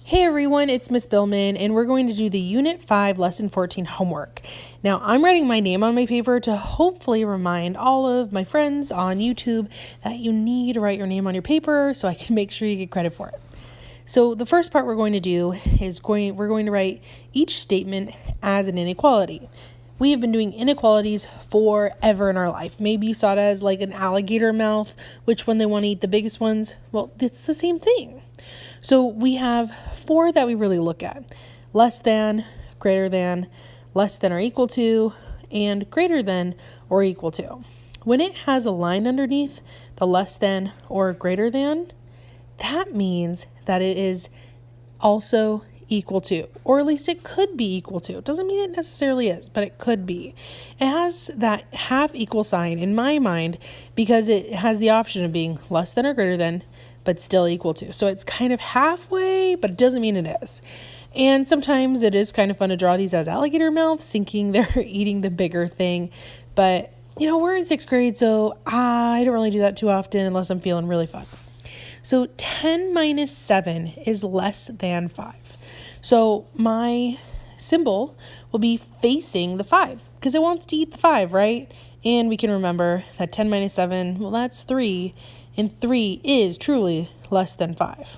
Hey everyone, it's Miss Billman, and we're going to do the Unit 5 Lesson 14 homework. Now, I'm writing my name on my paper to hopefully remind all of my friends on YouTube that you need to write your name on your paper so I can make sure you get credit for it. So the first part we're going to do is we're going to write each statement as an inequality. We have been doing inequalities forever in our life. Maybe you saw it as like an alligator mouth, which when they want to eat the biggest ones, well, it's the same thing. So we have 4 that we really look at: less than, greater than, less than or equal to, and greater than or equal to. When it has a line underneath the less than or greater than, that means that it is also equal to, or at least it could be equal to. It doesn't mean it necessarily is, but it could be. It has that half equal sign in my mind because it has the option of being less than or greater than, but still equal to. So it's kind of halfway, but it doesn't mean it is. And sometimes it is kind of fun to draw these as alligator mouths, thinking they're eating the bigger thing. But, we're in 6th grade, so I don't really do that too often unless I'm feeling really fun. So 10 minus 7 is less than 5. So my symbol will be facing the 5 because it wants to eat the 5, right? And we can remember that 10 minus 7, well, that's 3. And 3 is truly less than 5.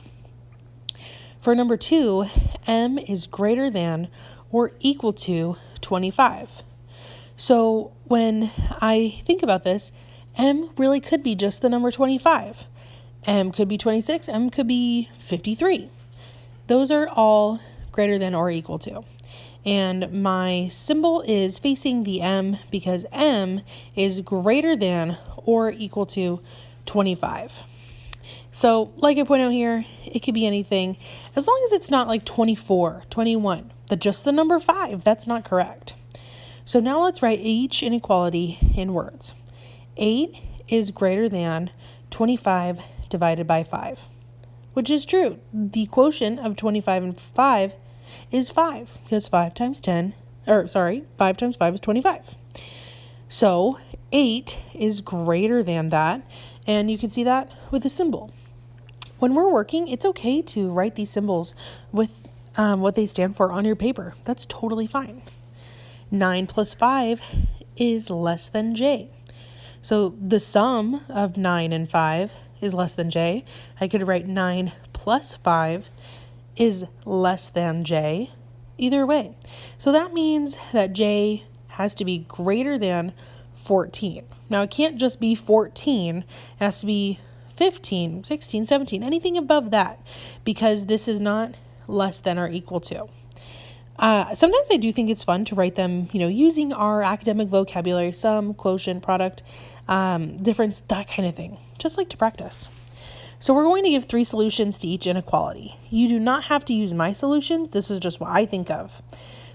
For number 2, m is greater than or equal to 25. So when I think about this, m really could be just the number 25. M could be 26, M could be 53. Those are all greater than or equal to. And my symbol is facing the M because M is greater than or equal to 25. So like I point out here, it could be anything as long as it's not like 24, 21, just the number 5. That's not correct. So now let's write each inequality in words. 8 is greater than 25 divided by 5, which is true. The quotient of 25 and 5 is 5 because 5 times 5 is 25. So 8 is greater than that, and you can see that with the symbol. When we're working, it's okay to write these symbols with what they stand for on your paper. That's totally fine. 9 plus 5 is less than J. So the sum of 9 and 5 is less than J. I could write 9 plus 5 is less than J. Either way. So that means that J has to be greater than 14. Now it can't just be 14. It has to be 15, 16, 17, anything above that, because this is not less than or equal to. Sometimes I do think it's fun to write them, using our academic vocabulary, sum, quotient, product, difference, that kind of thing, just like to practice. So we're going to give 3 solutions to each inequality. You do not have to use my solutions. This is just what I think of.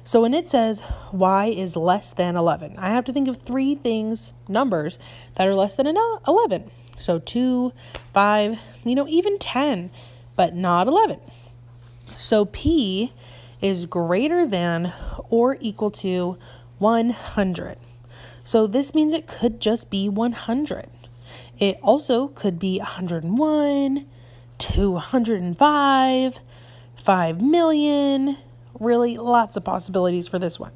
So when it says y is less than 11, I have to think of 3 numbers that are less than 11. So 2, 5, even 10, but not 11. So P is greater than or equal to 100. So this means it could just be 100. It also could be 101, 205, 5 million. Really, lots of possibilities for this one.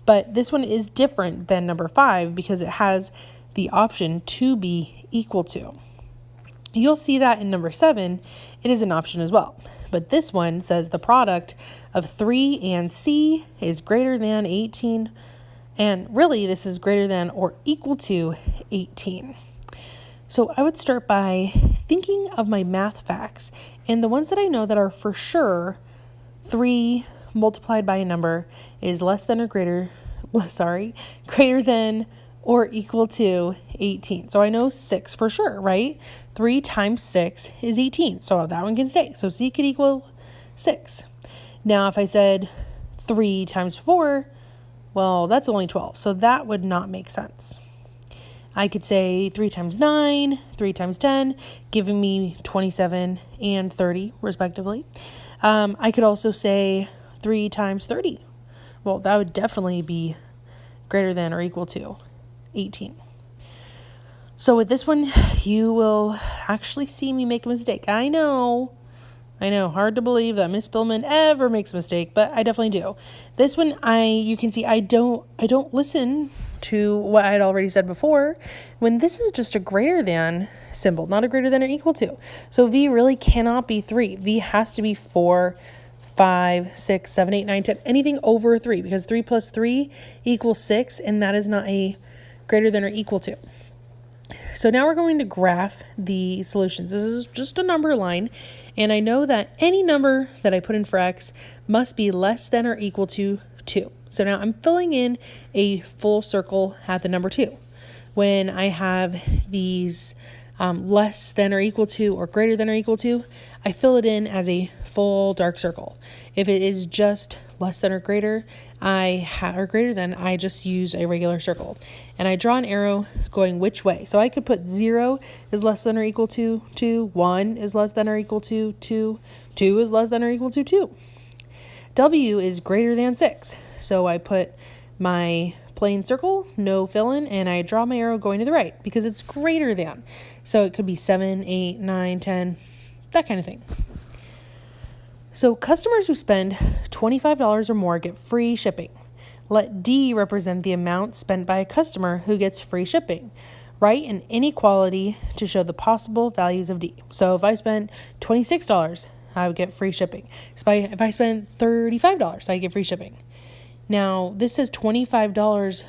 But this one is different than number 5 because it has the option to be equal to. You'll see that in number 7, it is an option as well. But this one says the product of 3 and C is greater than 18. And really, this is greater than or equal to 18. So I would start by thinking of my math facts. And the ones that I know that are for sure 3 multiplied by a number is greater than or equal to 18. So I know 6 for sure, right? 3 times 6 is 18. So that one can stay. So C could equal 6. Now, if I said 3 times 4, well, that's only 12. So that would not make sense. I could say 3 times 9, 3 times 10, giving me 27 and 30, respectively. I could also say 3 times 30. Well, that would definitely be greater than or equal to 18. So with this one, you will actually see me make a mistake. I know I know, hard to believe that Miss Billman ever makes a mistake, but I definitely do. This one, you can see I don't listen to what I had already said before, when this is just a greater than symbol, not a greater than or equal to. So V really cannot be 3. V has to be 4, 5, 6, 7, 8, 9, 10, anything over 3, because 3 plus 3 equals 6, and that is not a greater than or equal to. So now we're going to graph the solutions. This is just a number line, and I know that any number that I put in for x must be less than or equal to 2. So now I'm filling in a full circle at the number 2. When I have these less than or equal to or greater than or equal to, I fill it in as a full dark circle. If it is just less than or greater, or greater than, I just use a regular circle. And I draw an arrow going which way. So I could put 0 is less than or equal to 2, 1 is less than or equal to 2, 2 is less than or equal to 2. W is greater than 6. So I put my plain circle, no fill-in, and I draw my arrow going to the right because it's greater than. So it could be 7, 8, 9, 10, that kind of thing. So customers who spend $25 or more get free shipping. Let D represent the amount spent by a customer who gets free shipping. Write an inequality to show the possible values of D. So if I spent $26, I would get free shipping. So if I spend $35, I get free shipping. Now, this says $25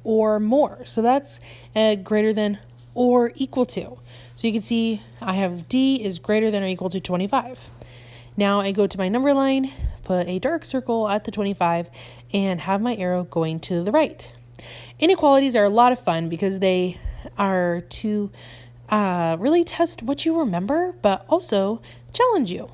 or more. So that's greater than or equal to. So you can see I have D is greater than or equal to 25. Now I go to my number line, put a dark circle at the 25, and have my arrow going to the right. Inequalities are a lot of fun because they are to really test what you remember, but also challenge you.